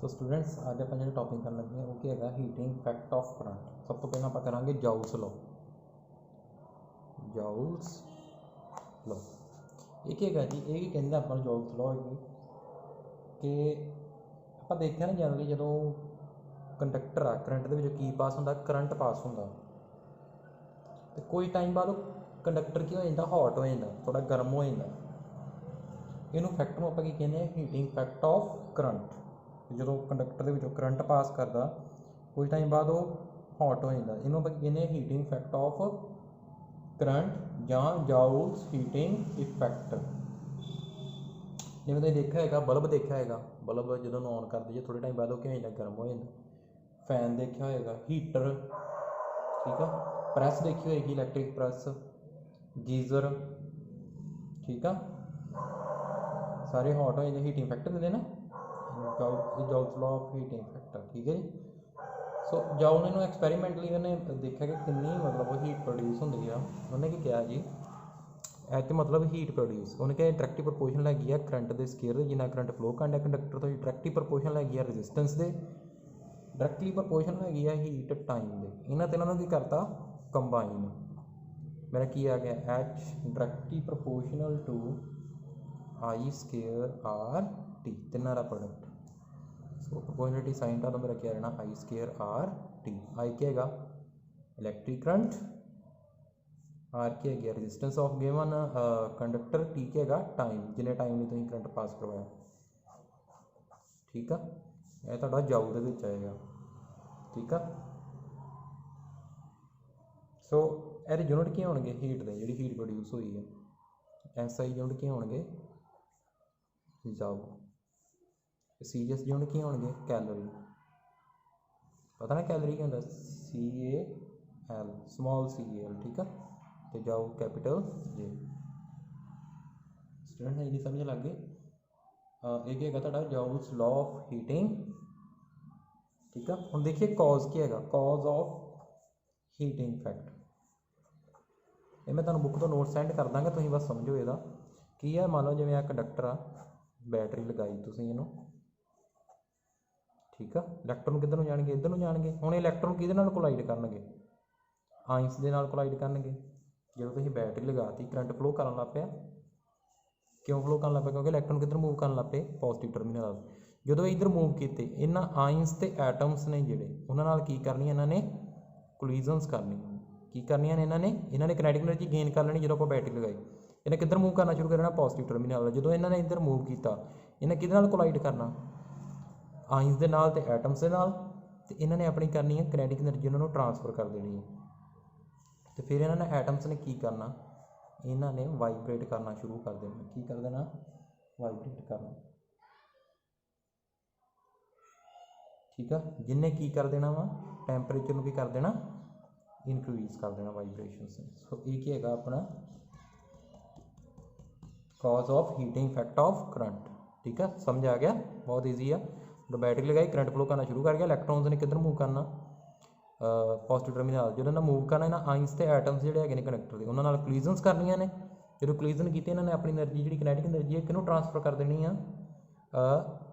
So students अज आप जो topic कर लगे वो क्या है हीटिंग इफैक्ट ऑफ करंट। सब तो पहले आप करेंगे जाउल्स लॉ। जाउल्स लॉ ये क्या है जी, ये कहते आप जाउल्स लॉ है कि आप देखा ना जनरली जो कंडक्टर आ करंट के की पास होंगे, करंट पास होंगे तो कोई टाइम बाद कंडक्टर की हो जाता, हॉट हो जाता, थोड़ा गर्म हो जाता। इनू फैक्ट में आप कहते हैं हीटिंग इफैक्ट ऑफ करंट। जो कंडक्टर के करंट पास करता कुछ टाइम बाद वो हॉट हो जाता, इनू आप कहते हैं हीटिंग इफैक्ट ऑफ करंट या जाउल्स हीटिंग इफैक्ट। जिवें तुसीं देखा है बल्ब देखा है, बल्ब जो ऑन कर दीजिए थोड़े टाइम बाद क्या हो जाता, गर्म हो जाता। फैन देखा होगा, हीटर, ठीक है, प्रैस देखी होगी, इलैक्ट्रिक प्रैस, गीज़र, ठीक है, सारे हॉट हो जाते, हीटिंग इफैक्ट देते ना। Joules law of heating effect, ठीक है जी। सो जाउल ने एक्सपैरीमेंटली उन्हें देखा कि कितनी मतलब हीट प्रोड्यूस होंगी है। उन्हें की किया जी ऐसे मतलब हीट प्रोड्यूस उन्हें क्या डायरैक्टली प्रपोर्शन लगी है करंट के स्केयर जिन्ना करंट फ्लो करना कंडक्टर तो डायरैक्टली प्रपोर्शन लगी है रजिस्टेंस के, डायरैक्टली प्रपोर्शन लगी है हीट टाइम के। इन्होंने तिनों की करता कंबाइन, मेरा की आ गया H directly proportional to I square R T, तिना का प्रोडक्ट। सो प्रोपोर्शनलिटी साइन था तो मेरा क्या रहना आई स्केयर आर टी। आई क्या है इलैक्ट्रिक करंट, आर क्या है resistance of given conductor, T क्या है टाइम जिन्हें टाइम में तुम करंट पास करवाया, ठीक है। यह थोड़ा जाऊ के आएगा, ठीक है। सो ये यूनिट क्या होंगे हीट के, जी हीट प्रोड्यूस हुई है, एस आई यूनिट क्या होंगे जाऊ, सी एस यूनिट क्या होंगे कैलोरी, पता ना कैलोरी क्या होंगे C A L small C L, ठीक है, तो जाओ कैपिटल जे। स्टूडेंट है जी समझ लग गए। एक है जाउल्स लॉ ऑफ हीटिंग, ठीक है। हम देखिए कॉज क्या है, कॉज ऑफ हीटिंग इफैक्ट। ये मैं तुहानूं बुक तो नोट सेंड कर दांगा, तुसीं बस समझो ਇਹਦਾ की है। मान लो जिवें आ कंडक्टर आ, बैटरी लगाई तुसीं इहनूं, ठीक है, इलैक्ट्रॉन किधर जाएंगे, इधर जाएंगे। हुण इलैक्ट्रॉन किहदे नाल कोलाइड करनगे, आइंस दे नाल कोलाइड करनगे। जो तुसीं बैटरी लगाती करंट फ्लो करन लग पिया, क्यों फ्लो करन लग पिया, क्योंकि इलैक्ट्रॉन किधर मूव करन लग पे पॉजिटिव टर्मिनल। जो इधर मूव किए इन्हां आइंस ते एटम्स ने जिहड़े उन्हां नाल की करनी, इन्हां ने कोलिजन्स करनी, की करनियां ने इन्हां ने किनेटिक एनर्जी गेन कर लेनी। जो आप बैटरी लगाई इन्हें किधर मूव करना शुरू करना पॉजिटिव टर्मिनल। जो इन्होंने इधर मूव किया इन्हें किहदे नाल कोलाइड करना आइंस दे नाल ते एटम्स दे नाल, ते इन्होंने अपनी करनी है किनेटिक एनर्जी उन्होंने ट्रांसफर कर देनी है। तो फिर इन्होंने एटम्स ने की करना, इन्होंने वाइब्रेट करना शुरू कर देना, की कर देना वाइब्रेट करना, ठीक है। जिन्हें की कर देना वा टैंपरेचर में की कर देना इनक्रीज कर देना वाइब्रेशन से। सो ये है अपना cause of heating effect of current, ठीक है। समझ आ गया, बहुत ईजी है। तो बैटरी लगाई करंट फ्लो करना शुरू कर गया, इलैक्ट्रॉन्स ने किधर मूव करना पॉजिटिव टर्मिनल। जो इन्होंने मूव करना इन्हें आइंस ते एटम्स जोड़े है कंडक्टर के उन्होंने कोलिजन्स करनियां ने। जो कोलिजन की इन्होंने अपनी एनर्जी जी किनेटिक एनर्जी है किनू ट्रांसफर कर देनी है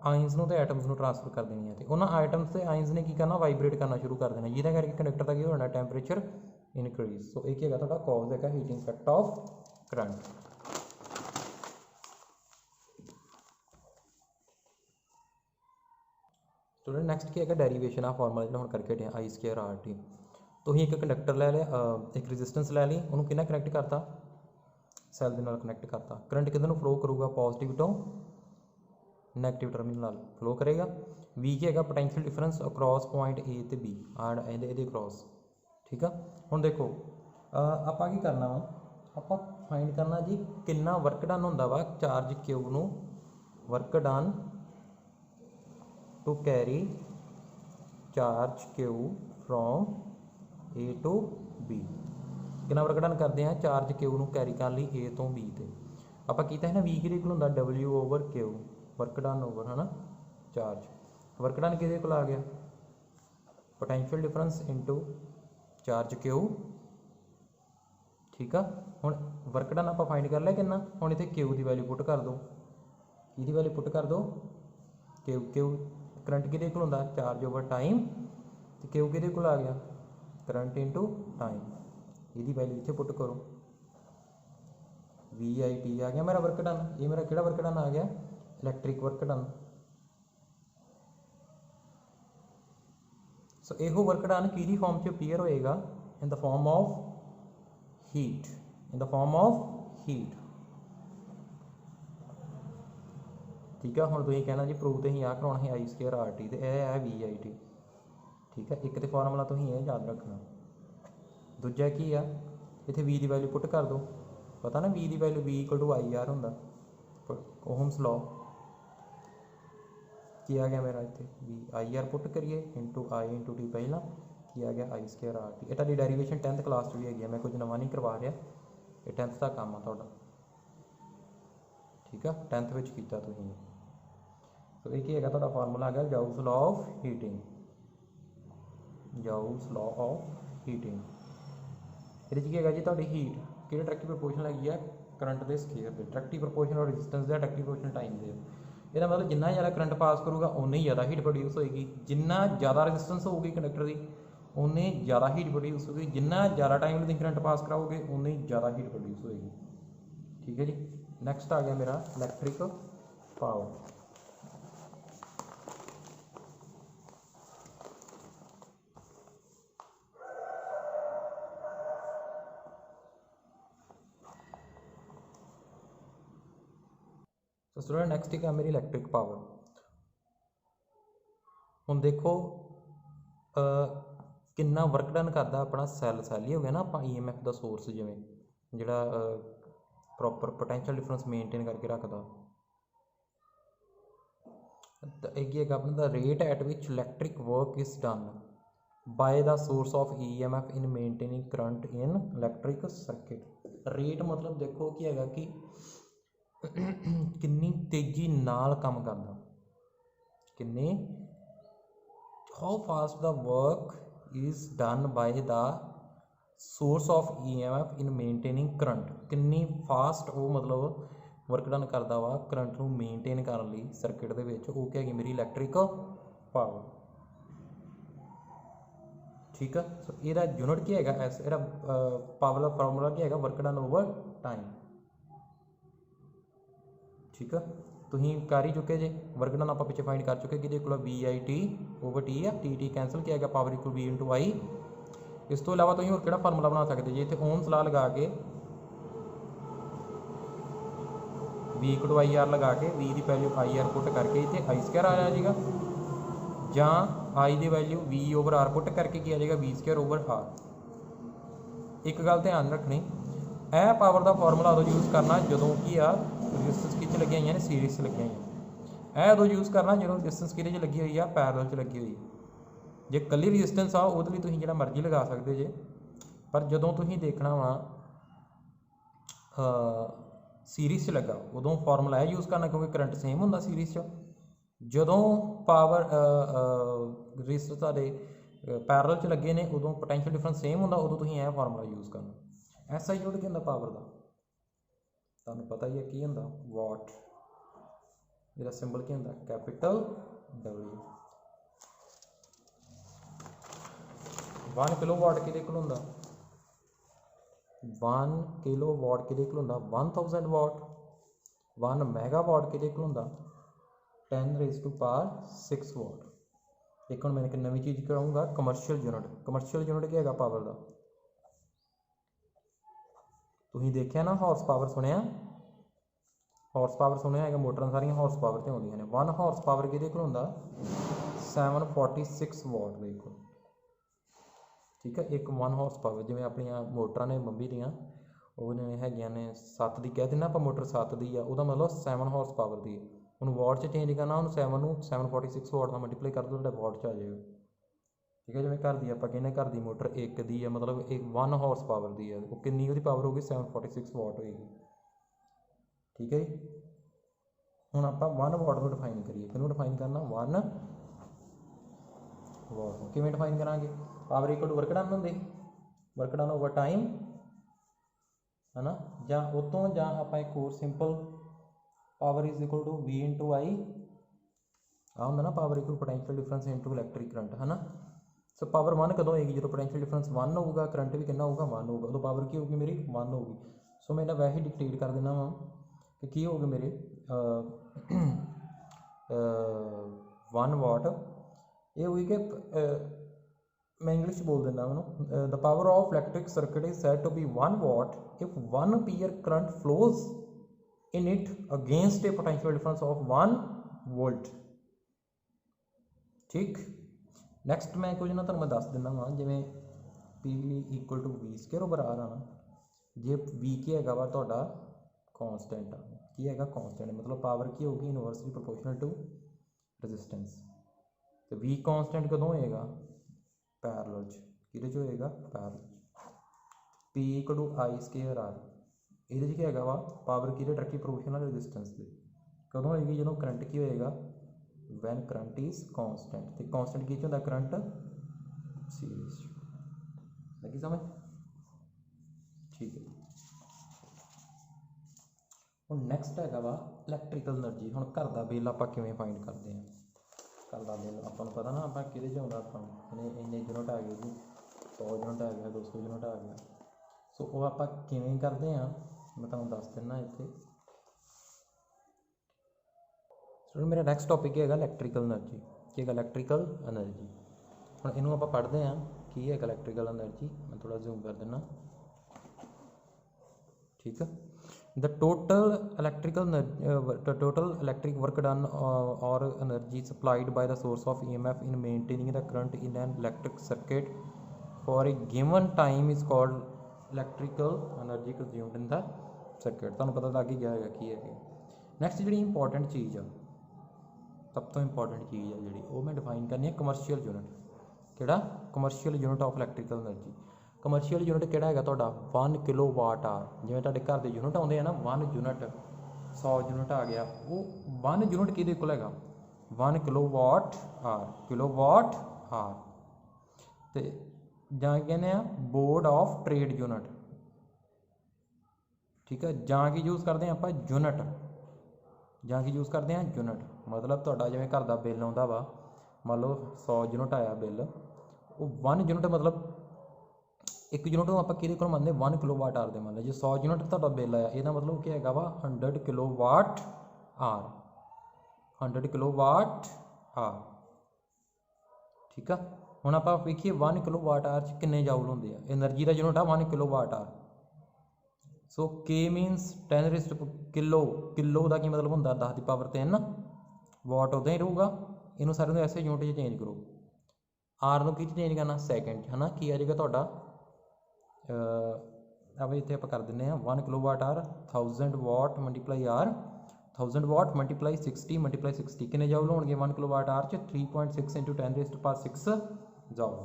आइंस नूं ते एटम्स नूं ट्रांसफर कर देनी है। तो उन्होंने आइटम्स से आइंस ने की करना वाइब्रेट करना शुरू कर देना, जिहदे करके कंडक्टर का की होना टैंपरेचर इनक्रीज। सो एक है तुहाडा कॉज है heating effect of current. Student next क्या है डेरीवेशन आ फॉर्मूला जो हम करके हटे आई स्केयर आर टी। तो ही एक कंडक्टर लै लिया, एक रजिस्टेंस लै ली, उन्होंने किहनां कनैक्ट करता सैल दे नाल कनैक्ट करता। करंट किधर फ्लो करूगा पॉजिटिव तो नैगेटिव टर्मिनल नाल फ्लो करेगा। वी क्या है potential difference across point A तो बी आड़ ये क्रॉस, ठीक है। हुण देखो आपां की करना वा, आपां फाइंड करना जी कितना वर्क डन होंदा वा चार्ज क्यूब नूं work done to carry charge Q from A to B. कितना वर्क डन करते हैं चार्ज क्यू नूं कैरी करने लई ए तो बी ते। आपां कीता है ना वी किहदे इक्वल हुंदा W over Q, work done over है ना चार्ज। वर्क डन किहदे कोल आ गया potential difference into charge Q, ठीक है। हुण वर्क डन आपां फाइंड कर लिया कितना, हुण इत्थे क्यू की वैल्यू पुट कर दो, किहदी वैल्यू पुट कर दो क्यू करंट किहदे कोल हुंदा चार्ज ओवर टाइम, तो क्यू किहदे कोल आ गया करंट इंटू टाइम। इसकी वैल्यू इत्थे पुट करो, VIT आ गया मेरा वर्क डन। ये मेरा किहड़ा वर्क डन आ गया इलैक्ट्रिक वर्क डन। सो इहो वर्क डन किहदी फॉर्म च अपीयर होएगा in the form of heat, in the form of heat. ठीक है, हुण तुसीं कहना जी प्रूव तो असीं आ कराउणा है I²RT, तो यह है VIT। ठीक है, एक तो फॉर्मूला तुसीं ये याद रखना। दूजा की आ इत्थे V की वैल्यू पुट कर दो, पता ना V की वैल्यू V = IR हुंदा, ओहम्स लॉ की आ गया मेरा इत्थे V IR पुट करिए इंटू I इंटू T पहला की आ गया I²RT। ये तुहाडी डेरीवेशन 10th क्लास भी हैगी, मैं कुछ नवा नहीं करवा रहा, ये 10th का काम आ तुहाडा। ठीक है, 10th विच कीता तुसीं। तो ये है तुहाडा फार्मूला आ गया जाउस law of heating, जाउस law of heating. ये की है जी तुहाडी हीट कि डायरेक्टिव प्रपोर्शनल हैगी है करंट के स्केयर के, डायरेक्टिव प्रपोर्शनल और रेजिस्टेंस का डायरेक्टिव प्रपोर्शनल टाइम के। इसका मतलब जिन्ना ज़्यादा करंट पास करूँगा उन्नी ज़्यादा हीट प्रोड्यूस होएगी, जिन्ना ज़्यादा रेजिस्टेंस होगी कंडक्टर की उन्नी ज़्यादा हीट प्रोड्यूस होगी, जिन्ना ज़्यादा टाइम तुम करंट पास कराओगे उन्नी ज़्यादा हीट प्रोड्यूस होएगी। ठीक है जी, नैक्सट आ गया मेरा इलैक्ट्रिक पावर। तो स्टूडेंट नैक्सट है मेरी इलैक्ट्रिक पावर। हुण देखो कितना वर्क डन करता अपना सैल ही हो गया ना आप EMF का सोर्स, जिमें जिहड़ा प्रॉपर पोटैंशियल डिफरेंस मेनटेन करके रखता। एक है अपना the rate at which electric work is done by the source of EMF in मेनटेनिंग current in electric circuit. Rate मतलब देखो कि हैगा कि कितनी तेजी नाल काम करता, कितने how fast the work is done by the source of EMF in मेनटेनिंग current, कितनी फास्ट वो मतलब वर्क डन करता वा करंट नूं मेनटेन करने लई सर्किट दे विच, वो क्या है मेरी इलैक्ट्रिक पावर। ठीक है, सो ਇਹਦਾ यूनिट ਕੀ ਹੈਗਾ ਐਸ ਇਹਦਾ ਪਾਵਰ ਦਾ ਫਾਰਮੂਲਾ ਕੀ ਹੈਗਾ वर्क डन ओवर टाइम। ठीक है, तुसीं कर ही चुके जे वर्क डन आप पिछे फाइंड कर चुके कि VIT ओवर T है, T कैंसल किया गया power equal V into I। इस तो इलावा तुसीं होर किहड़ा फार्मूला बना सकते जी, इत्थे ओम्स लॉ लगा के V = IR लगा के V की वैल्यू IR पुट करके इत्थे I² आ जाएगा, ਜਾਂ I the value V over R put करके की आ जाएगा V² ओवर R। एक गल ध्यान रखनी, यह पावर का फॉर्मूला उदों यूज़ करना जदों कि रजिस्टेंस किच लगी हुई ने सीरीज लगी हुई, यह उदों यूज़ करना जो रजिस्टेंस कि लगी हुई है पैरेलल च लगी हुई। जे कली रजिस्टेंस आ वो लिए तुसीं जिहड़ा मर्जी लगा सकते जे, पर जदों तुसीं देखना वा सीरीज च लगा उदों फॉर्मूला यह यूज़ करना क्योंकि करंट सेम हुंदा सीरीज च। जदों पावर रजिस्टर तुहाडे पैरेलल च लगे ने उदों पोटैंशियल डिफरेंस सेम हुंदा, उदों तुसीं यह फॉर्मूला यूज़ करना। SI यूनिट की हुंदा पावर का तुहानूं पता ही है की हुंदा वाट, इसदा सिंबल की हुंदा कैपिटल W। 1 किलोवाट किहदे कोल हुंदा 1 किलोवाट किहदे कोल हुंदा 1000 वाट। 1 मैगावाट किहदे कोल हुंदा 10⁻⁶ वाट। एक हुण मैं एक नवीं चीज़ कराऊँगा कमर्शियल यूनिट। कमर्शियल यूनिट क्या है पावर का, तुसीं देखिया ना हॉर्स पावर सुनिया, हॉर्स पावर सुनिया है मोटर सारिया हॉर्स पावर से आउंदियां ने। 1 हॉर्स पावर किहदे कोल हुंदा 746 वाट दे कोल। ठीक है, एक 1 हॉर्स पावर जिवें अपनियां मोटरां ने बंबी दियां वो हैगियां ने 7 की कह देना आप मोटर 7 की आ, उसका मतलब 7 हॉर्स पावर की है। हुण वाट च चेंज करना, हुण 7 नूं 746 वाट नाल मल्टीप्लाई कर दो तो वाट च आ जाएगा। ठीक है, जिवें घर की आप कहने घर की मोटर 1 की है मतलब एक 1 हॉर्स पावर की है, वो कितनी उसकी पावर होगी 746 वाट होएगी। ठीक है जी, हुण आपां 1 वाट को डिफाइन करिए, किहनूं डिफाइन करना 1 वाट किवें डिफाइन करांगे, power equal to work done हुंदे, वर्क डन ओवर टाइम है ना, जां उतों जां आपां एक होर simple power is equal to V into I आ होंगे ना power equal potential difference into electric current है ना। सो पावर 1 कदों होएगी जो पोटेंशियल डिफरेंस 1 होगा, करंट भी कितना होगा 1 होगा, उदों पावर की होगी मेरी 1 होगी। सो मैं इन्हें वैसे डिक्टेट कर देना वा कि की होगा मेरे 1 वाट ये होगी कि मैं इंग्लिश बोल देना उन्होंने the power of electric circuit is said to be 1 watt if 1 ampere current flows in it against a potential difference of 1 volt. ठीक, नैक्सट मैं कुछ ना तुहानूं मैं दस दिना वा जिवें P equal to V square over R आना जे वी की हैगा वा तुहाडा कॉन्सटेंट आ की हैगा कॉन्सटेंट मतलब पावर की होगी इनवर्सली प्रोपोर्शनल टू रजिस्टेंस। तो वी कॉन्सटेंट कदों होएगा पैरेलल किहदे च होएगा parallel P equal to I square R ये क्या है वा पावर की डायरेक्टली प्रोपोर्शनल रजिस्टेंस से कदों होएगी जो करंट की होएगा वैन करंट इज कॉन्सटेंट। तो कॉन्सटेंट की होंगे करंट सीरीज लगी समझ। ठीक है हम नैक्सट है वा इलैक्ट्रिकल एनर्जी। हम घर का बिल आप फाइंड करते हैं घर का बिल आपको पता ना आप कि इन्ने यूनिट आ गए जी 100 यूनिट आ गया 200 यूनिट आ गया। सो वो आप करते हैं मैं तुहानूं दस दिना इत्थे। सो मेरा नैक्सट टॉपिक है इलैक्ट्रिकल एनर्जी की है इलैक्ट्रिकल एनर्जी। हम इनू आप पढ़ते हैं की है इलैक्ट्रिकल एनर्जी मैं थोड़ा जूम कर देना। ठीक है the total electric work done और energy supplied by the source of EMF in maintaining the current in an electric circuit for a given time is called electrical energy consumed in the circuit. तुहानूं पता लग ही गया है की है। Next जी important चीज़ आ सब तो इंपॉर्टेंट चीज़ है जी वो मैं डिफाइन करनी है कमर्शियल यूनिट किहड़ा commercial unit of electrical energy. Commercial unit किहड़ा है तुहाडा 1 किलोवाट आवर जिवें तुहाडे घर के यूनिट आउंदे हैं ना 1 यूनिट 100 यूनिट आ गया वो 1 यूनिट किहदे कोल हैगा 1 किलोवाट आवर तो जां कहने बोर्ड ऑफ ट्रेड यूनिट। ठीक है जां की यूज़ करते हैं आप यूनिट जां की यूज़ करते हैं यूनिट मतलब तुहाडा जिवें घर का बिल आउंदा वा मान लो 100 यूनिट आया बिल वो 1 यूनिट मतलब एक यूनिट आप कि मानते 1 किलोवाट आवर दे मान लो जो 100 यूनिट तुहाडा बिल आया यदा मतलब क्या है वा 100 किलोवाट आवर 100 किलोवाट आवर। ठीक है हुण आप वेखिए 1 किलोवाट आवर च किन्ने जाउल होंदे आ एनर्जी का यूनिट आ 1 किलोवाट आवर। सो के मीनस 10 रेज़ टू किलो का की मतलब होंदा 10 की पावर 3 वाट उदा ही रहूगा इनू सारे ऐसे यूनिट चेंज करो आर नू कि चेंज करना सैकेंड है ना की आ जाएगा तुहाडा अब इतने आप कर दें 1 kilowatt hour 1000 watt multiply or 1000 watt multiply 60 multiply 60 कितने जाउल हो गए 1 किलोवाट आवर च 3.6 into 10 raise to power 6 joule.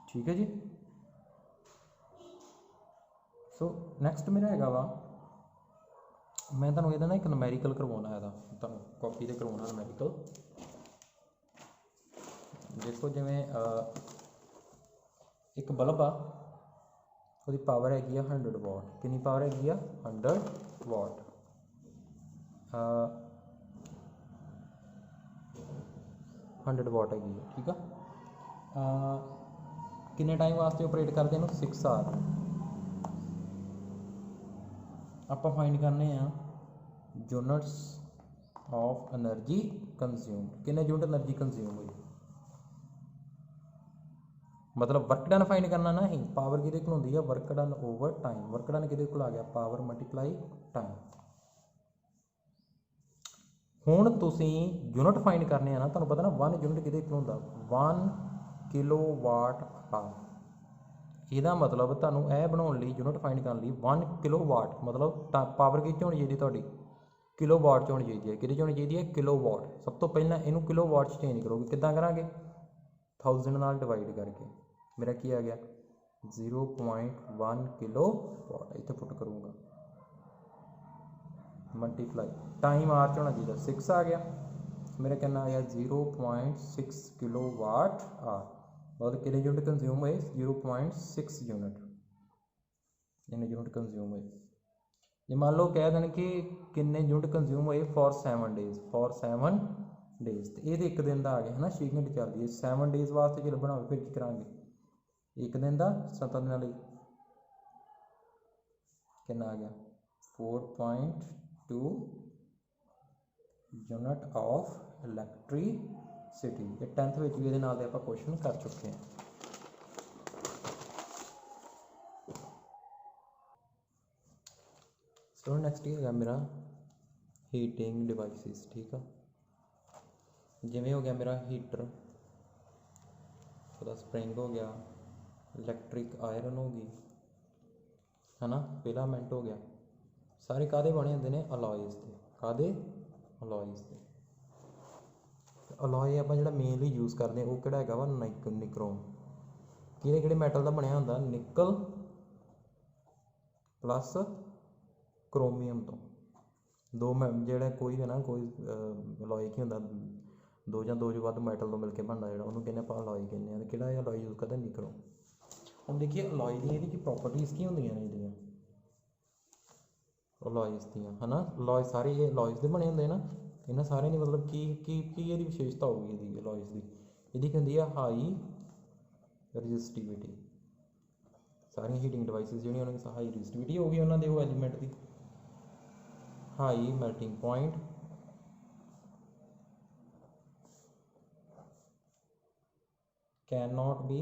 ठीक है जी। सो नैक्सट मेरा है वा मैं तुहानूं इहदा ना एक नूमैरिकल करवाउणा है तुहानूं कॉपी से करवाउणा नूमैरिकल। देखो जिवें एक बल्ब आ उसकी पावर हैगी 100 वाट कितनी पावर हैगी 100 वाट 100 वाट हैगी है। ठीक है किन्ने टाइम वास्ते ऑपरेट करते हैं 6 आवर आप फाइंड करने यूनिट्स ऑफ एनर्जी कंज्यूम्ड किन्ने यूनिट एनर्जी कंज्यूम हुई मतलब वर्क डन फाइंड करना ना ही पावर कि होंगी है work done over time work done कि आ गया पावर मल्टीप्लाई टाइम। हुण तुसीं यूनिट फाइंड करने ना तुहानूं पता ना 1 यूनिट कि होंदा 1 किलोवाट आवर इहदा मतलब तुहानूं यह बनाउण लई यूनिट फाइंड करने लई 1 किलोवाट मतलब पावर कि होनी चाहिए तुहाडी किलोवाट च होनी चाहिए है कि होनी चाहिए है किलोवाट। सब तो पहला इनू किलोवाट च चेंज करोगे किद्दां करांगे 1000 नाल डिवाइड करके मेरा की आ गया 0.1 किलोवाट इत्थे पुट करूँगा मल्टीप्लाई टाइम आर च होना चाहिए 6 आ गया मेरा कहना आ गया 0.6 किलोवाट आवर मतलब कितने यूनिट कंज्यूम हुए 0.6 यूनिट इन यूनिट कंज्यूम हुए। ਜੇ ਮੰਨ ਲਓ ਕਹਿ ਦੇਣ ਕਿ ਕਿੰਨੇ ਯੂਨਿਟ ਕੰਜ਼ਿਊਮ ਹੋਏ ਫॉर 7 ਡੇਜ਼, ਫॉर 7 ਡੇਜ਼, ਤੇ ਇਹ ਤਾਂ ਇੱਕ ਦਿਨ ਦਾ ਆ ਗਿਆ ਹੈ ਨਾ, 6 ਘੰਟੇ ਚੱਲਦੀ ਹੈ। 7 ਡੇਜ਼ ਵਾਸਤੇ ਜੇ ਲੱਭਣਾ ਹੋਵੇ ਫਿਰ ਕੀ ਕਰਾਂਗੇ, ਇੱਕ ਦਿਨ ਦਾ 7 ਦਿਨਾਂ ਲਈ ਕਿੰਨਾ ਆ ਗਿਆ 4.2 ਯੂਨਿਟ ਆਫ ਇਲੈਕਟ੍ਰੀਸਿਟੀ। ਇਹ 10th ਵਿੱਚ ਵੀ ਇਹਦੇ ਨਾਲ ਦੇ ਆਪਾਂ ਕੁਐਸਚਨ ਕਰ ਚੁੱਕੇ ਹਾਂ। ਸੋ ਨੈਕਸਟ ਹੈਗਾ ਮੇਰਾ ਹੀਟਿੰਗ ਡਿਵਾਈਸਿਸ। ਠੀਕ ਆ, ਜਿਵੇਂ ਹੋ ਗਿਆ ਮੇਰਾ ਹੀਟਰ, ਉਹਦਾ ਸਪਰਿੰਗ ਹੋ ਗਿਆ, ਇਲੈਕਟ੍ਰਿਕ ਆਇਰਨ ਹੋ ਗਈ ਹੈ ਨਾ, ਫਿਲਾਮੈਂਟ ਹੋ ਗਿਆ, ਸਾਰੇ ਕਾਹਦੇ ਬਣੇ ਹੁੰਦੇ ਨੇ, ਅਲੋਇਜ਼ ਦੇ। ਕਾਹਦੇ, ਅਲੋਇਜ਼ ਦੇ। ਅਲੋਏ ਆਪਾਂ ਜਿਹੜਾ ਮੇਨਲੀ ਯੂਜ਼ ਕਰਦੇ ਹਾਂ ਉਹ ਕਿਹੜਾ ਹੈਗਾ ਵਾ, ਨਿਕਰੋਮ। ਕਿਹੜੇ ਕਿਹੜੇ ਮੈਟਲ ਦਾ ਬਣਿਆ ਹੁੰਦਾ, ਨਿਕਲ ਪਲੱਸ ਕ੍ਰੋਮੀਅਮ ਤੋਂ। ਦੋ ਜਿਹੜਾ ਕੋਈ ਹੈ ਨਾ, ਕੋਈ ਅਲੋਏ ਕੀ ਹੁੰਦਾ, ਦੋ ਜਾਂ ਦੋ ਤੋਂ ਵੱਧ ਮੈਟਲ ਤੋਂ ਮਿਲ ਕੇ ਬਣਦਾ ਜਿਹੜਾ, ਉਹਨੂੰ ਕਹਿੰਦੇ ਆਪਾਂ ਅਲੋਏ ਕਹਿੰਦੇ ਹਾਂ। ਕਿਹੜਾ ਇਹ ਅਲੋਏ ਯੂਜ਼ ਕਰਦੇ, ਨਿਕਰੋਮ। ਹੁਣ ਦੇਖੀਏ ਅਲੋਏ ਦੀਆਂ ਇਹਦੀ ਕੀ ਪ੍ਰੋਪਰਟੀਜ਼ ਕੀ ਹੁੰਦੀਆਂ ਨੇ ਇਹਦੀਆਂ, ਅਲੋਇਜ਼ ਦੀਆਂ ਹੈ ਨਾ। ਅਲੋਏ ਸਾਰੇ ਇਹ ਅਲੋਇਜ਼ ਦੇ ਬਣੇ ਹੁੰਦੇ ਨਾ, ਇਹਨਾਂ ਸਾਰਿਆਂ ਦੀ ਮਤਲਬ ਕੀ ਕੀ ਕੀ ਇਹਦੀ ਵਿਸ਼ੇਸ਼ਤਾ ਹੋਊਗੀ ਇਹਦੀ ਅਲੋਇਜ਼ ਦੀ। ਇਹਦੀ ਕੀ ਹੁੰਦੀ ਆ, ਹਾਈ ਰਜਿਸਟਿਵਿਟੀ। ਸਾਰੀਆਂ ਹੀਟਿੰਗ ਡਿਵਾਈਸਿਸ ਜਿਹੜੀਆਂ ਉਹਨਾਂ ਦੀ ਹਾਈ ਰਜਿਸਟਿਵਿਟੀ ਹੋਊਗੀ ਉਹਨਾਂ ਦੇ ਉਹ element the. High melting point, cannot be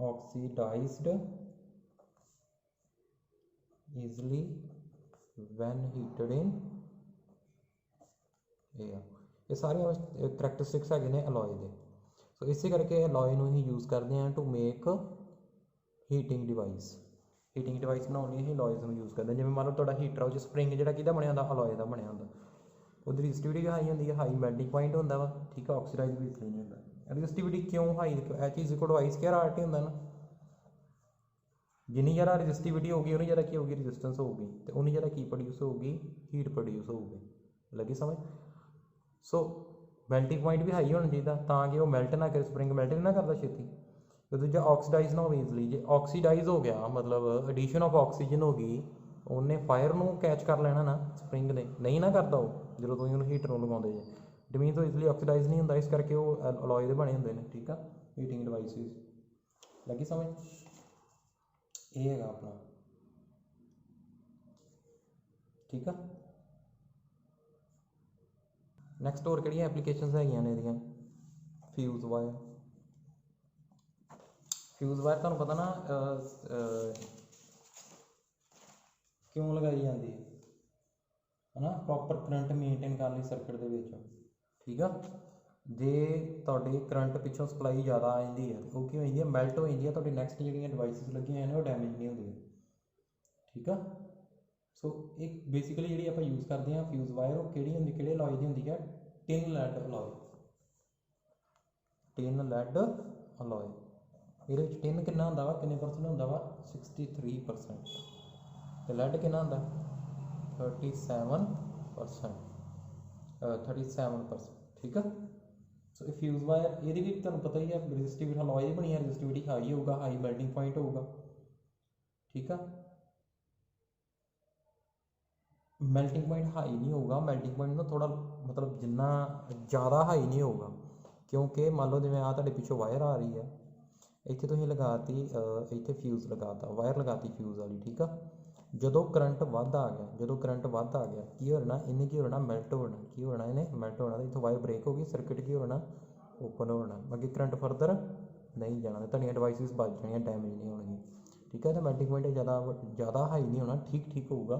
oxidized easily when heated in air। ਇਹ ਸਾਰੀਆਂ ਕਰੈਕਟਰਿਸਟਿਕਸ ਹੈਗੇ ਨੇ ਅਲੋਏ ਦੇ। ਸੋ ਇਸੇ ਕਰਕੇ ਅਲੋਏ ਨੂੰ ਹੀ ਯੂਜ਼ ਕਰਦੇ ਹਾਂ to make heating device. Heating device ਬਣਾਉਣ ਲਈ ਅਸੀਂ ਅਲੋਇਜ਼ ਨੂੰ ਯੂਜ਼ ਕਰਦੇ ਹਾਂ। ਜਿਵੇਂ ਮੰਨ ਲਓ ਤੁਹਾਡਾ ਹੀਟਰ ਆ, ਉਹ 'ਚ ਸਪਰਿੰਗ ਜਿਹੜਾ ਕਿਹਦਾ ਬਣਿਆ ਹੁੰਦਾ, ਅਲੋਏ ਦਾ ਬਣਿਆ ਹੁੰਦਾ। ਉਹਦੀ ਰਜਿਸਟਿਵਿਟੀ ਵੀ ਹਾਈ ਹੁੰਦੀ ਹੈ, ਹਾਈ ਮੈਲਟਿੰਗ ਪੁਆਇੰਟ ਹੁੰਦਾ ਵਾ। ਠੀਕ ਆ, ਆਕਸੀਡਾਈਜ਼ ਵੀ ਨਹੀਂ ਹੁੰਦਾ। ਰਜਿਸਟਿਵਿਟੀ ਕਿਉਂ high, H is equal to I square R T ਹੁੰਦਾ ਨਾ। ਜਿੰਨੀ ਜ਼ਿਆਦਾ ਰਜਿਸਟਿਵਿਟੀ ਹੋਊਗੀ ਉਨੀ ਜ਼ਿਆਦਾ ਕੀ ਹੋਊਗੀ, ਰਜਿਸਟੈਂਸ ਹੋਊਗੀ, ਅਤੇ ਉਨੀ ਜ਼ਿਆਦਾ ਕੀ ਪ੍ਰੋਡਿਊਸ ਹੋਊਗੀ, ਹੀਟ ਪ੍ਰੋਡਿਊਸ ਹੋਊਗੀ। ਲੱਗੀ ਸਮਝ। ਸੋ ਮੈਲਟਿੰਗ ਪੁਆਇੰਟ ਵੀ ਹਾਈ ਹੋਣਾ ਚਾਹੀਦਾ ਤਾਂ ਕਿ ਉਹ ਮੈਲਟ ਨਾ ਕਰੇ, ਸਪਰਿੰਗ ਮੈਲਟ ਨਾ ਕਰਦਾ ਛੇਤੀ। ਅਤੇ ਦੂਜਾ ਆਕਸੀਡਾਈਜ਼ ਨਾ ਹੋਵੇ ਈਜ਼ਲੀ। ਜੇ ਆਕਸੀਡਾਈਜ਼ ਹੋ ਗਿਆ ਮਤਲਬ ਐਡੀਸ਼ਨ ਆਫ ਆਕਸੀਜਨ ਹੋ ਗਈ, ਉਹਨੇ ਫਾਇਰ ਨੂੰ ਕੈਚ ਕਰ ਲੈਣਾ ਨਾ, ਸਪਰਿੰਗ ਨੇ ਨਹੀਂ ਨਾ ਕਰਦਾ ਉਹ, ਜਦੋਂ ਤੁਸੀਂ ਉਹਨੂੰ ਹੀਟਰ ਨੂੰ ਲਗਾਉਂਦੇ ਜੇ। ਇਟ ਮੀਨਸ ਉਹ ਈਜ਼ਲੀ ਆਕਸੀਡਾਈਜ਼ ਨਹੀਂ ਹੁੰਦਾ, ਇਸ ਕਰਕੇ ਉਹ ਅਲੋਏ ਦੇ ਬਣੇ ਹੁੰਦੇ ਨੇ। ਠੀਕ ਆ, ਹੀਟਿੰਗ ਡਿਵਾਈਸਿਸ। ਲੱਗੀ ਸਮਝ। ਇਹ ਹੈਗਾ ਆਪਣਾ। ਠੀਕ ਆ, ਨੈਕਸਟ ਹੋਰ ਕਿਹੜੀਆਂ ਐਪਲੀਕੇਸ਼ਨਸ ਹੈਗੀਆਂ ਨੇ ਇਹਦੀਆਂ, ਫਿਊਜ਼ ਵਾਇਰ। ਫਿਊਜ਼ ਵਾਇਰ ਤੁਹਾਨੂੰ ਪਤਾ ਨਾ ਕਿਉਂ ਲਗਾਈ ਜਾਂਦੀ ਹੈ ਨਾ, ਪ੍ਰੋਪਰ ਕਰੰਟ ਮੇਨਟੇਨ ਕਰਨ ਲਈ ਸਰਕਟ ਦੇ ਵਿੱਚ। ਠੀਕ ਆ, ਜੇ ਤੁਹਾਡੇ ਕਰੰਟ ਪਿੱਛੋਂ ਸਪਲਾਈ ਜ਼ਿਆਦਾ ਆ ਜਾਂਦੀ ਹੈ ਉਹ ਕੀ ਹੋ ਜਾਂਦੀ ਹੈ, ਮੈਲਟ ਹੋ ਜਾਂਦੀ ਹੈ। ਤੁਹਾਡੀ ਨੈਕਸਟ ਜਿਹੜੀਆਂ ਡਿਵਾਈਸਿਸ ਲੱਗੀਆਂ ਹੋਈਆਂ ਨੇ ਉਹ ਡੈਮੇਜ ਨਹੀਂ ਹੁੰਦੀਆਂ। ਠੀਕ ਆ, ਸੋ ਇਹ ਬੇਸਿਕਲੀ ਜਿਹੜੀ ਆਪਾਂ ਯੂਜ਼ ਕਰਦੇ ਹਾਂ ਫਿਊਜ਼ ਵਾਇਰ, ਉਹ ਕਿਹੜੀ ਹੁੰਦੀ, ਕਿਹੜੇ ਅਲੋਏ ਦੀ ਹੁੰਦੀ ਹੈ, tin lead alloy. Tin lead alloy. ਇਹਦੇ ਵਿੱਚ ਟਿਨ ਕਿੰਨਾ ਹੁੰਦਾ ਵਾ, ਕਿੰਨੇ ਪਰਸੈਂਟ ਹੁੰਦਾ ਵਾ, 63%। ਅਤੇ ਲੈਡ ਕਿੰਨਾ ਹੁੰਦਾ, 37%। ਠੀਕ ਆ, ਸੋ ਇਹ ਫਿਊਜ਼ ਵਾਇਰ, ਇਹਦੀ ਵੀ ਤੁਹਾਨੂੰ ਪਤਾ ਹੀ ਹੈ ਰਜਿਸਟਿਵਿਟੀ ਅਲੋਏ ਦੀ ਬਣੀ ਹੈ, ਰਜਿਸਟਿਵਿਟੀ ਹਾਈ ਹੋਊਗਾ, ਹਾਈ ਮੈਲਟਿੰਗ ਪੁਆਇੰਟ ਹੋਊਗਾ। ਠੀਕ ਆ, ਮੈਲਟਿੰਗ ਪੁਆਇੰਟ ਹਾਈ ਨਹੀਂ ਹੋਊਗਾ, ਮੈਲਟਿੰਗ ਪੁਆਇੰਟ ਨਾ ਥੋੜ੍ਹਾ ਮਤਲਬ ਜਿੰਨਾ ਜ਼ਿਆਦਾ ਹਾਈ ਨਹੀਂ ਹੋਊਗਾ, ਕਿਉਂਕਿ ਮੰਨ ਲਓ ਜਿਵੇਂ ਆਹ ਤੁਹਾਡੇ ਪਿੱਛੋਂ ਵਾਇਰ ਆ ਰਹੀ ਹੈ, ਇੱਥੇ ਤੁਸੀਂ ਲਗਾਤੀ, ਇੱਥੇ ਫਿਊਜ਼ ਲਗਾਤਾ, ਵਾਇਰ ਲਗਾਤੀ ਫਿਊਜ਼ ਵਾਲੀ। ਠੀਕ ਆ, ਜਦੋਂ ਕਰੰਟ ਵੱਧ ਆ ਗਿਆ, ਜਦੋਂ ਕਰੰਟ ਵੱਧ ਆ ਗਿਆ ਕੀ ਹੋਣਾ, ਇਹਨੇ ਕੀ ਹੋਣਾ, ਮੈਲਟ ਹੋਣਾ। ਕੀ ਹੋਣਾ, ਇਹਨੇ ਮੈਲਟ ਹੋਣਾ। ਇੱਥੋਂ ਵਾਇਰ ਬ੍ਰੇਕ ਹੋ ਗਈ, ਸਰਕਿਟ ਕੀ ਹੋਣਾ, ਓਪਨ ਹੋਣਾ। ਅੱਗੇ ਕਰੰਟ ਫਰਦਰ ਨਹੀਂ ਜਾਣਾ, ਤੁਹਾਡੀਆਂ ਡਿਵਾਈਸਿਸ ਬਚ ਜਾਣੀਆਂ, ਡੈਮੇਜ ਨਹੀਂ ਹੋਣਗੀਆਂ। ਠੀਕ ਹੈ, ਤਾਂ ਮੈਲਟਿੰਗ ਪੁਆਇੰਟ ਜ਼ਿਆਦਾ ਹਾਈ ਨਹੀਂ ਹੋਣਾ, ਠੀਕ ਠੀਕ ਹੋਊਗਾ।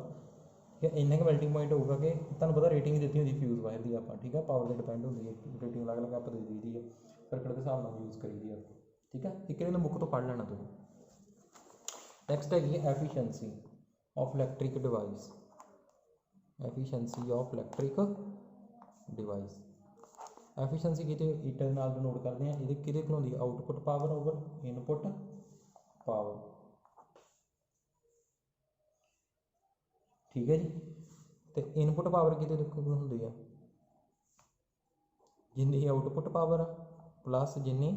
ਕਿ ਇੰਨਾ ਕੁ ਮੈਲਟਿੰਗ ਪੁਆਇੰਟ ਹੋਊਗਾ ਕਿ ਤੁਹਾਨੂੰ ਪਤਾ ਰੇਟਿੰਗ ਦਿੱਤੀ ਹੁੰਦੀ ਫਿਊਜ਼ ਵਾਇਰ ਦੀ ਆਪਾਂ। ਠੀਕ ਆ, ਪਾਵਰ 'ਤੇ ਡਿਪੈਂਡ ਹੁੰਦੀ ਹੈ, ਰੇਟਿੰਗ ਅਲੱਗ ਅਲੱਗ ਆਪਾਂ ਦੇ ਦਈਦੀ ਹੈ, ਸਰਕਟ ਦੇ ਹਿਸਾਬ ਨਾਲ ਯੂਜ਼ ਕਰੀਦੀ ਆ। ਠੀਕ ਹੈ, ਇੱਕ ਇਹਨਾਂ ਬੁੱਕ ਤੋਂ ਪੜ੍ਹ ਲੈਣਾ ਤੁਸੀਂ। ਨੈਕਸਟ ਹੈਗੀ ਹੈ efficiency of electric device. Efficiency of electric device. Efficiency ਕਿਤੇ ਹੀਟਰ ਨਾਲ ਡਿਨੋਟ ਕਰਦੇ ਹਾਂ। ਇਹਦੇ ਕਿਹਦੇ ਕੋਲ ਹੁੰਦੀ ਹੈ, output power over input power. ਠੀਕ ਹੈ ਜੀ, ਅਤੇ ਇਨਪੁੱਟ ਪਾਵਰ ਕਿਤੇ ਦੇਖੋ ਹੁੰਦੀ ਆ, ਜਿੰਨੀ ਆਊਟਪੁੱਟ ਪਾਵਰ ਆ ਪਲੱਸ ਜਿੰਨੀ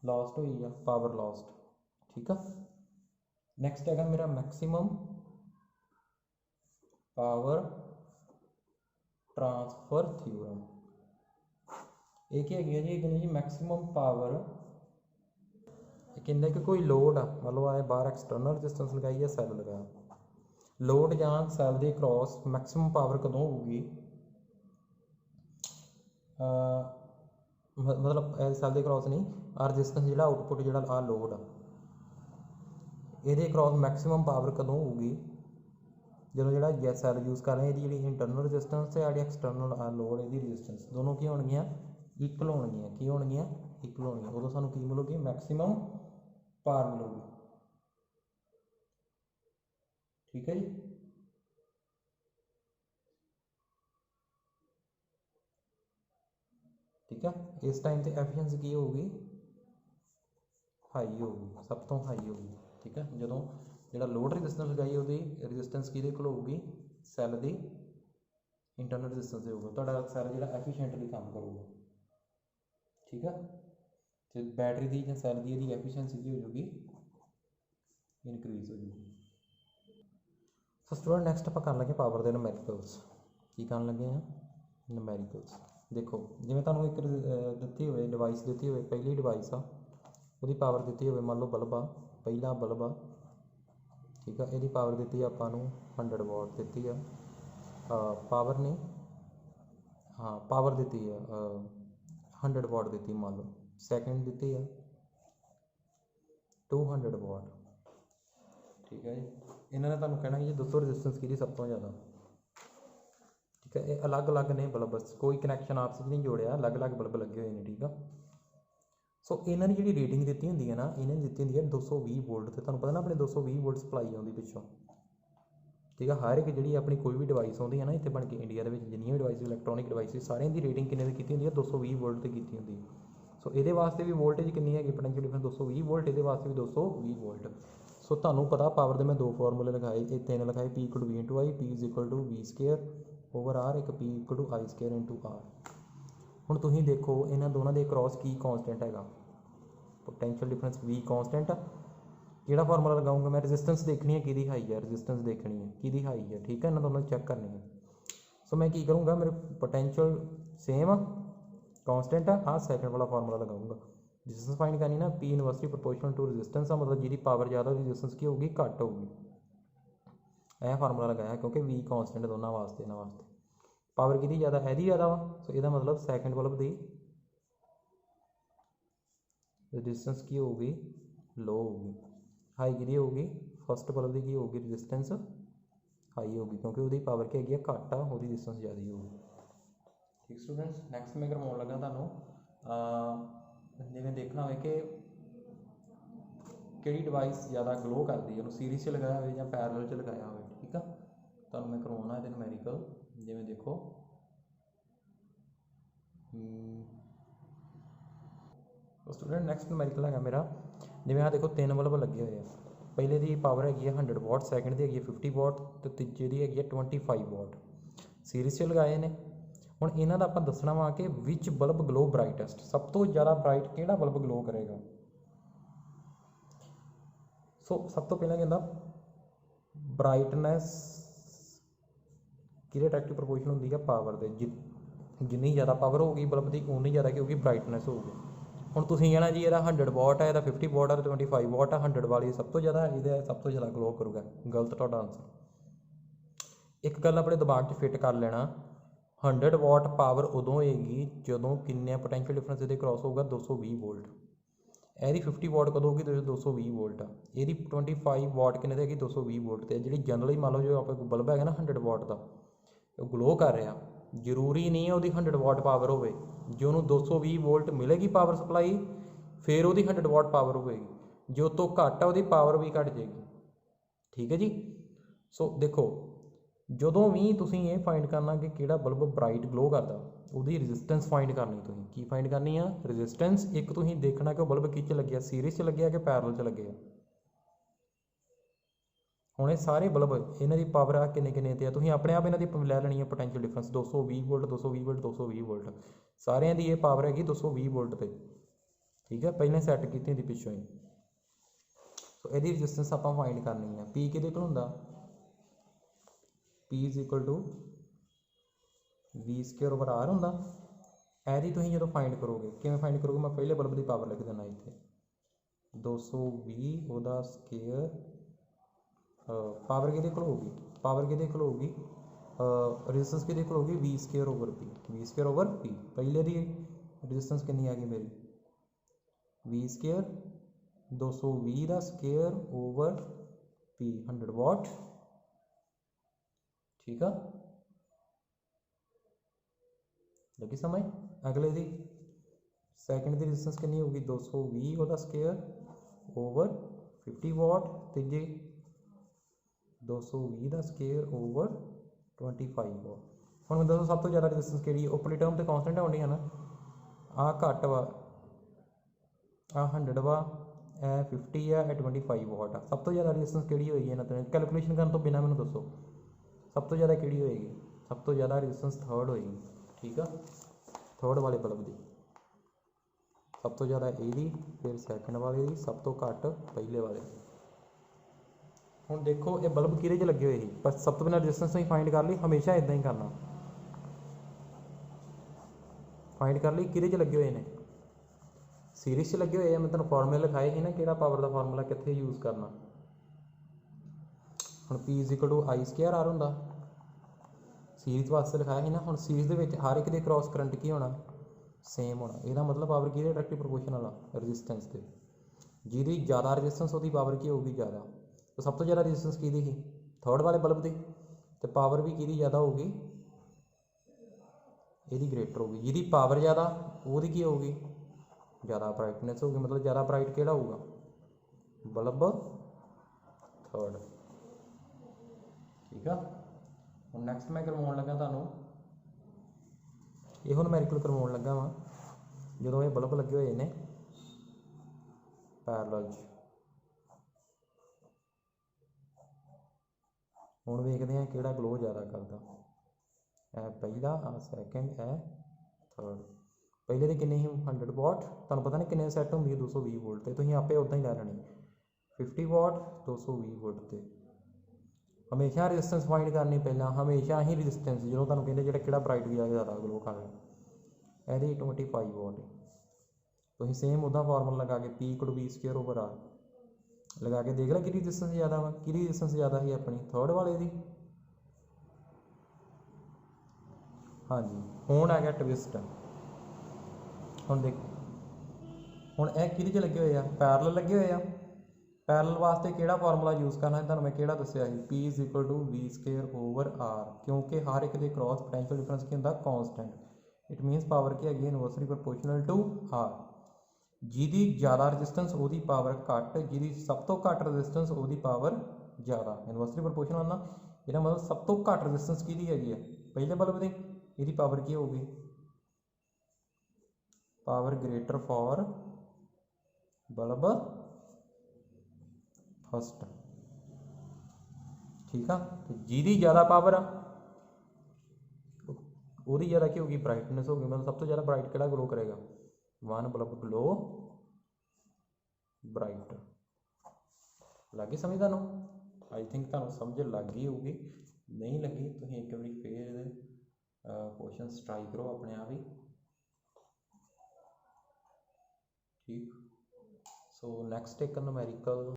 ਲਾਸਟ ਹੋਈ ਆ, ਪਾਵਰ ਲਾਸਟ। ਠੀਕ ਆ, ਨੈਕਸਟ ਹੈਗਾ ਮੇਰਾ ਮੈਕਸੀਮਮ पावर ट्रांसफर थ्योरम। एक है जी एक जी मैक्सिमम पावर, कहते कि कोई लोड आ मतलब आए बाहर एक्सटर्नल रजिस्टेंस लगाई है सैल लगाया, लोड ਜਾਂ सैल के क्रॉस मैक्सिमम पावर कदों होगी, मतलब सैल के क्रॉस नहीं आ रजिस्टेंस जो आउटपुट जो आ लोड आ ये क्रॉस मैक्सिमम पावर कदों होगी जो जो सैल यूज़ कर रहे हैं, ये इंटरनल रजिस्टेंस है एक्सटर्नल लोड ये रजिस्टेंस दोनों की होणगियां इक्वल होणगियां, की होणगियां इक्वल होणगियां, उदों सानूं की मिलूगी मैक्सिमम पावर मिलूगी। ठीक है जी। ठीक है, इस टाइम तो एफिशिएंसी की होगी हाई होगी, सब तो हाई होगी। ठीक है, जो जो लोड रजिस्टेंस लगाई वो रजिस्टेंस कि होगी सैल की इंटरनल रजिस्टेंस होगा, तो सैल जो एफिशिएंटली काम करूगा। ठीक है, तो बैटरी की या सैल की एफिशिएंसी की हो जाएगी इनक्रीज हो जाएगी। सो स्टूडेंट नैक्सट आप कर लगे पावर के नूमैरिकल्स, की कर लगे हैं नूमैरिकल्स। देखो जिवें तुहानूं एक दित्ती हुई डिवाइस दित्ती हुई, पहली डिवाइस आ वो पावर दी हुई, मान लो बल्ब आ पहला बल्ब आ, ठीक है, ये पावर दी आपां 100 वाट दी है, पावर नहीं हाँ पावर दी है 100 वाट दी, मान लो सैकेंड दी है 200 वाट। ठीक है जी, इन्होंने तुहानूं कहना कि दसो रजिस्टेंस की सब तो ज़्यादा। ठीक है, ये अलग अलग ने बल्ब, कोई कनैक्शन आपस नहीं जोड़िया, अलग अलग बल्ब लगे हुए हैं। ठीक है, सो इन्होंने जी रेटिंग दी होंगी है ना, इन्हें दी होंगी है 220 वोल्ट, तो तुहानूं पता ना अपने 220 वोल्ट सप्लाई आती पिछों। ठीक है, हर एक जी अपनी कोई भी डिवाइस आती है ना इतने बन के इंडिया के जिन्नी भी डिवाइस इलैक्ट्रॉनिक डिवाइस सारिया की रेटिंग कितने की होंगी है 220 वोल्ट से की होंगी। सो ये वास्ते भी वोल्टेज कितनी है पोटेंशियल डिफरेंस 220 वोल्ट, ये वास्ते भी 220 वोल्ट। सो तुहानूं पता पावर के मैं दो फॉर्मूले लिखाए, तीन लिखाए, P equal to V into I, P is equal to V square over R, एक P equal to I square into R. हुण तुसीं देखो इन्हां दोनों के क्रॉस की कॉन्सटेंट है, पोटेंशियल डिफरेंस वी कॉन्सटेंट, किहड़ा फार्मूला लगाऊंगा मैं, रजिस्टेंस देखनी है कि हाई है, रजिस्टेंस देखनी है कि हाई है। ठीक है, इन्होंने दोनों चैक करनी है। सो मैं की करूँगा, मेरे पोटेंशियल सेम कॉन्सटेंट है, हाँ सैकेंड वाला फार्मूला लगाऊंगा। रजिस्टेंस फाइंड करनी ना, P inversely proportional to resistance आ, मतलब जी पावर ज़्यादा रजिस्टेंस की होगी घट होगी, यह फार्मूला लगाया क्योंकि वी कॉन्सटेंट दोनों वास्ते इन्होंने वास्ते। पावर की ज़्यादा यदि ज़्यादा वा, सो यदा मतलब सैकेंड बल्ब की रजिस्टेंस की होगी लो होगी, हाई की होगी फस्ट बल्ब की होगी रजिस्टेंस हाई होगी क्योंकि वो पावर की है घट आ, वो रजिस्टेंस ज़्यादा होगी। ठीक स्टूडेंट्स, नैक्सट मैं करवाउण लगा तुहानूं जिवें देखना हो कि किहड़ी डिवाइस ज़्यादा ग्लो करती है, सीरीज से लगाया हो या पैरल च लगाया हो। ठीक है, तुहानूं मैं करवाउणा ये नूमैरिकल, जिवें देखो स्टूडेंट नैक्सट नूमैरिकल है मेरा, जिवें आ देखो तीन बल्ब लगे हुए हैं, पहले की पावर हैगी 100 वाट, सैकेंड की हैगी 50 वाट, तो तीजे की हैगी 25 वाट, सीरीज से लगाए ने। हुण इन्हां दा आपां दसना वा कि विच बल्ब ग्लो ब्राइटेस्ट, सब तो ज़्यादा ब्राइट किहड़ा बल्ब ग्लो करेगा। सो सब तो पहला कहंदा ब्राइटनैस की अट्रैक्टिव प्रोपोर्शन होंगी है पावर के, जिन्नी ज़्यादा पावर होगी बल्ब की उन्नी ज़्यादा की होगी ब्राइटनैस होगी। हुण तुसीं कहना जी ये 100 वाट है, 50 वाट है, 25 वाट है, 100 वाली सब तो ज़्यादा ये सब तो ज़्यादा ग्लो करूगा, गलत तुहाडा आंसर। एक गल अपने दिमाग 'च फिट कर लेना, 100 वाट पावर उदों होएगी जदों किन्ने पोटेंशियल डिफरेंस ये क्रॉस होगा 220 वोल्ट, यदि 50 वाट कदों होगी तो 220 वोल्ट आ, यदि 25 वाट किन्ने देगी 220 वोल्ट, तो जी जनरली मान लो जो आप बल्ब है ना 100 वाट का ग्लो कर रहा, जरूरी नहीं है वो 100 वाट पावर हो, जो उन्होंने 220 वोल्ट मिलेगी पावर सप्लाई फिर वो 100 वाट पावर होएगी, जो तो घट है वो पावर भी घट जाएगी। ठीक है जी, सो देखो जदों भी तुसीं ये फाइंड करना कि किहड़ा बल्ब ब्राइट ग्लो करता, उसकी रजिस्टेंस फाइंड करनी, तुसीं की फाइंड करनी है रजिस्टेंस। एक तुसीं देखना कि बल्ब किस लगे, सीरीज च लगे कि पैरल च लगे। हुण ये सारे बल्ब इन्हां दी पावर आ किन्ने किन्ने ते तुसीं अपने आप इन्हां दी लै लैनी है potential difference 220 volt 220 volt 220 volt, सारिਆਂ दी ये पावर हैगी 220 वोल्ट पे। ठीक है, पहले सैट की होंदी पिछों ही। सो यदि रजिस्टेंस आपां फाइंड करनी है, पी किहदे कोल हुंदा P is equal to V square over R ਹੁੰਦਾ। ਇਹਦੀ ਤੁਸੀਂ ਜਦੋਂ ਫਾइंड ਕਰੋਗੇ ਕਿਵੇਂ ਫਾइंड ਕਰੋਗੇ, ਮੈਂ ਪਹਿਲੇ ਬਲਬ ਦੀ ਪਾਵਰ ਲਿਖ ਦਿੰਦਾ ਇੱਥੇ 220 ਉਹਦਾ ਸਕੇਅਰ ਪਾਵਰ ਕਿਹਦੇ ਕੋਲ ਹੋਊਗੀ, ਪਾਵਰ ਕਿਹਦੇ ਕੋਲ ਹੋਊਗੀ, ਰੈजिस्टेंस ਕਿਹਦੇ ਕੋਲ ਹੋਊਗੀ, V square over P, V square over P। ਪਹਿਲੇ ਦੀ ਰੈजिस्टेंस ਕਿੰਨੀ ਆ ਗਈ ਮੇਰੀ V स्केयर 220 ਦਾ ਸਕੇਅਰ ओवर P 100 ਵਾਟ। ठीक है, लगी समझ। अगले दी सैकेंड की रजिस्टेंस कितनी होगी 220 ਉਹਦਾ ਸਕੇਅਰ ओवर 50 वाट। तीजे 220 ਦਾ ਸਕੇਅਰ ओवर 25 वाट। ਹੁਣ मैं दसो सब तो ज़्यादा रजिस्टेंस ਕਿਹੜੀ ਹੈ, ਉਪਰਲੀ ਟਰਮ तो कॉन्स्टेंट होनी है ना, आ घट वा आ 100 वा ए 50 है ए 25 वाट आ। सब तो ज़्यादा रजिस्टेंस ਕਿਹੜੀ ਹੋਏਗੀ ਇਹਨਾਂ ਤੋਂ कैलकुलेशन करने तो बिना मैंने दसो सब तो ज़्यादा ਕਿਹੜੀ ਹੋਏਗੀ, सब तो ज़्यादा रजिस्टेंस थर्ड होएगी। ठीक है, थर्ड वाले बल्ब की सब तो ज़्यादा यही, फिर सैकेंड वाले की, सब तो घट पहले वाले। हुण देखो ये बल्ब किहदे च लगे हुए ही, पर सब तो पहले रजिस्टेंस ही फाइंड कर ली, हमेशा इदां ही करना, फाइंड कर ली किहदे च लगे हुए हैं, सीरीज़ च लगे हुए हैं। मैं तुहानूं फॉर्मूले लिखाए ही ना, किहड़ा पावर का फॉर्मूला कित्थे यूज़ करना। हुण P is equal to I square R हुंदा, सीरीज़ वास्ते लिखाया ही ना। हुण सीरीज़ दे विच हर एक दे क्रॉस करंट की होना, सेम होना। इसदा मतलब पावर की डायरेक्टली प्रोपोर्शनल आ रजिस्टेंस के, जिहदी ज़्यादा रजिस्टेंस उसकी पावर की होगी ज़्यादा। तो सब तो ज़्यादा रजिस्टेंस किहदी ही थर्ड वाले बल्ब की, तो पावर भी किहदी ज़्यादा होगी, यही ग्रेटर होगी। जिहदी पावर ज़्यादा उसकी की होगी ज़्यादा ब्राइटनेस होगी, मतलब ज़्यादा ब्राइट किहड़ा होगा बल्ब थर्ड। ठीक है, ਹੁਣ ਨੈਕਸਟ मैं करवाउण लगा ਤੁਹਾਨੂੰ ਇਹੋ ਨੂਮੈਰੀਕਲ ਕਰਵਾਉਣ ਲੱਗਾ ਵਾਂ ਜਦੋਂ ਇਹ ਬਲਬ ਲੱਗੇ ਹੋਏ ਨੇ ਪੈਰਲਲ 'ਚ। ਹੁਣ ਵੇਖਦੇ ਹਾਂ ਕਿਹੜਾ ਗਲੋ ਜ਼ਿਆਦਾ ਕਰਦਾ, ਇਹ ਪਹਿਲਾ, ਆ ਸੈਕਿੰਡ, ਇਹ ਥਰਡ। ਪਹਿਲੇ ਦੇ ਕਿੰਨੇ ਹੀ 100 ਵਾਟ, ਤੁਹਾਨੂੰ ਪਤਾ ਨਹੀਂ ਕਿੰਨੇ ਸੈੱਟ ਹੁੰਦੀ ਹੈ 220 ਵੋਲਟ ਤੇ, ਤੁਸੀਂ ਆਪੇ ਉੱਦਾਂ ਹੀ ਲੈ ਲੈਣੀ 50 ਵਾਟ 220 ਵੋਲਟ ਤੇ। हमेशा रजिस्टेंस फाइंड करनी पहला, हमेशा ही रजिस्टेंस जो तुहानूं कहंदे जिहड़ा किहड़ा ब्राइट ज़्यादा ग्लो कर रहा, यदि 25 वाट तुसीं सेम उदा फार्मूला लगा के P equal to V square over R लगा के देख ला कि रजिस्टेंस ज़्यादा वा, कि रजिस्टेंस ज़्यादा ही अपनी थर्ड वाले की। हाँ जी, हुण आ गया ट्विस्ट। हुण देख, हुण यह किहदे च लगे हुए आ, पैरलल लगे हुए आ। पैरलल वास्ते किहड़ा फार्मूला यूज़ करना है, तुहानूं मैं किहड़ा दस्सिया सी, P is equal to V square over R, क्योंकि हर एक दे क्रॉस पोटैंशियल डिफरेंस की हुंदा कॉन्सटेंट। इट मीनस पावर की हैगी इनवर्सली प्रोपोर्शनल टू R। जिहदी ज़्यादा रजिस्टेंस उसदी पावर घट, जिहदी सब तो घट रजिस्टेंस उसदी पावर ज़्यादा, इनवर्सली प्रोपोर्शनल ना। इसदा मतलब सब तो घट रजिस्टेंस किहदी हैगी है पहले बल्ब दी, इसदी पावर की होगी, power greater for bulb first. ठीक है, तो जिहदी ज़्यादा पावर आ ਉਹਦੀ ज़्यादा की होगी ब्राइटनेस होगी, मतलब सब तो ज़्यादा ब्राइट किहड़ा ग्लो करेगा, वन बल्ब ग्लो ब्राइट। लग गई समझ तुहानूं, आई थिंक तुहानूं समझ लग गई होगी, नहीं लगी तो एक बार फिर क्वेश्चन ट्राई करो अपने आप ही। ठीक, सो नैक्सट एक न्यूमेरिकल